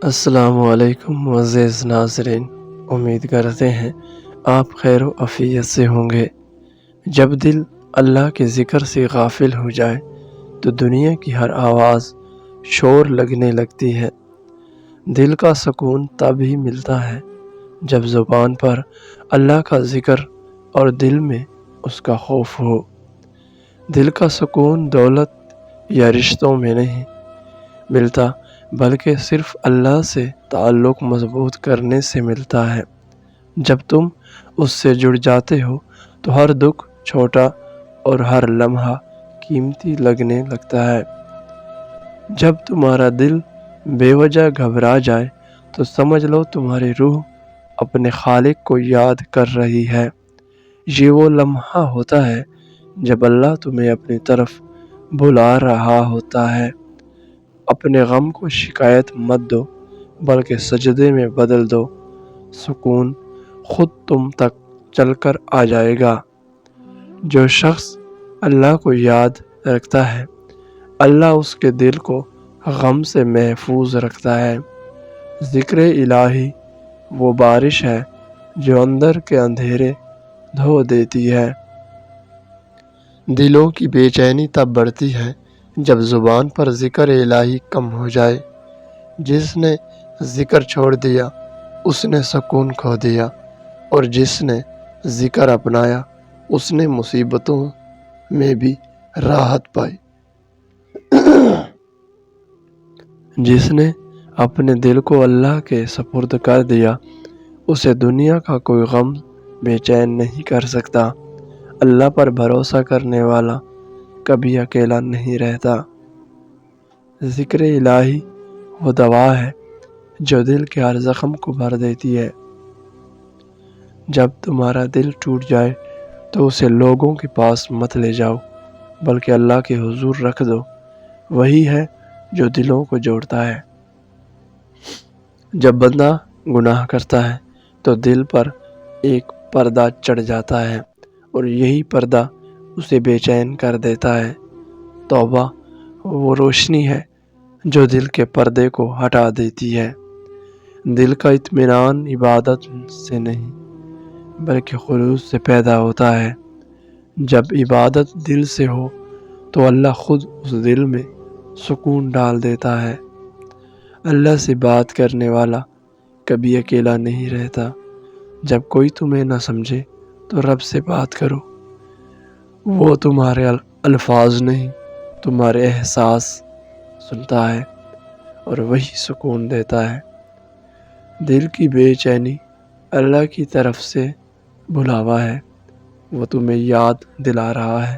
السلام علیکم معزز ناظرین، امید کرتے ہیں آپ خیر و عافیت سے ہوں گے۔ جب دل اللہ کے ذکر سے غافل ہو جائے تو دنیا کی ہر آواز شور لگنے لگتی ہے۔ دل کا سکون تب ہی ملتا ہے جب زبان پر اللہ کا ذکر اور دل میں اس کا خوف ہو۔ دل کا سکون دولت یا رشتوں میں نہیں ملتا، بلکہ صرف اللہ سے تعلق مضبوط کرنے سے ملتا ہے۔ جب تم اس سے جڑ جاتے ہو تو ہر دکھ چھوٹا اور ہر لمحہ قیمتی لگنے لگتا ہے۔ جب تمہارا دل بے وجہ گھبرا جائے تو سمجھ لو تمہاری روح اپنے خالق کو یاد کر رہی ہے۔ یہ وہ لمحہ ہوتا ہے جب اللہ تمہیں اپنی طرف بلا رہا ہوتا ہے۔ اپنے غم کو شکایت مت دو، بلکہ سجدے میں بدل دو۔ سکون خود تم تک چل کر آ جائے گا۔ جو شخص اللہ کو یاد رکھتا ہے، اللہ اس کے دل کو غم سے محفوظ رکھتا ہے۔ ذکر الہی وہ بارش ہے جو اندر کے اندھیرے دھو دیتی ہے۔ دلوں کی بے چینی تب بڑھتی ہے جب زبان پر ذکر الہی کم ہو جائے۔ جس نے ذکر چھوڑ دیا اس نے سکون کھو دیا، اور جس نے ذکر اپنایا اس نے مصیبتوں میں بھی راحت پائی۔ جس نے اپنے دل کو اللہ کے سپرد کر دیا اسے دنیا کا کوئی غم بے چین نہیں کر سکتا۔ اللہ پر بھروسہ کرنے والا کبھی اکیلا نہیں رہتا۔ ذکر الہی وہ دوا ہے جو دل کے ہر زخم کو بھر دیتی ہے۔ جب تمہارا دل ٹوٹ جائے تو اسے لوگوں کے پاس مت لے جاؤ، بلکہ اللہ کے حضور رکھ دو۔ وہی ہے جو دلوں کو جوڑتا ہے۔ جب بندہ گناہ کرتا ہے تو دل پر ایک پردہ چڑھ جاتا ہے، اور یہی پردہ اسے بے چین کر دیتا ہے۔ توبہ وہ روشنی ہے جو دل کے پردے کو ہٹا دیتی ہے۔ دل کا اطمینان عبادت سے نہیں بلکہ خلوص سے پیدا ہوتا ہے۔ جب عبادت دل سے ہو تو اللہ خود اس دل میں سکون ڈال دیتا ہے۔ اللہ سے بات کرنے والا کبھی اکیلا نہیں رہتا۔ جب کوئی تمہیں نہ سمجھے تو رب سے بات کرو۔ وہ تمہارے الفاظ نہیں، تمہارے احساس سنتا ہے، اور وہی سکون دیتا ہے۔ دل کی بے چینی اللہ کی طرف سے بلاوا ہے۔ وہ تمہیں یاد دلا رہا ہے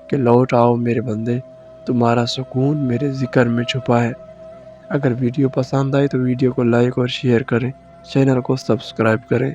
کہ لوٹ آؤ میرے بندے، تمہارا سکون میرے ذکر میں چھپا ہے۔ اگر ویڈیو پسند آئے تو ویڈیو کو لائک اور شیئر کریں، چینل کو سبسکرائب کریں۔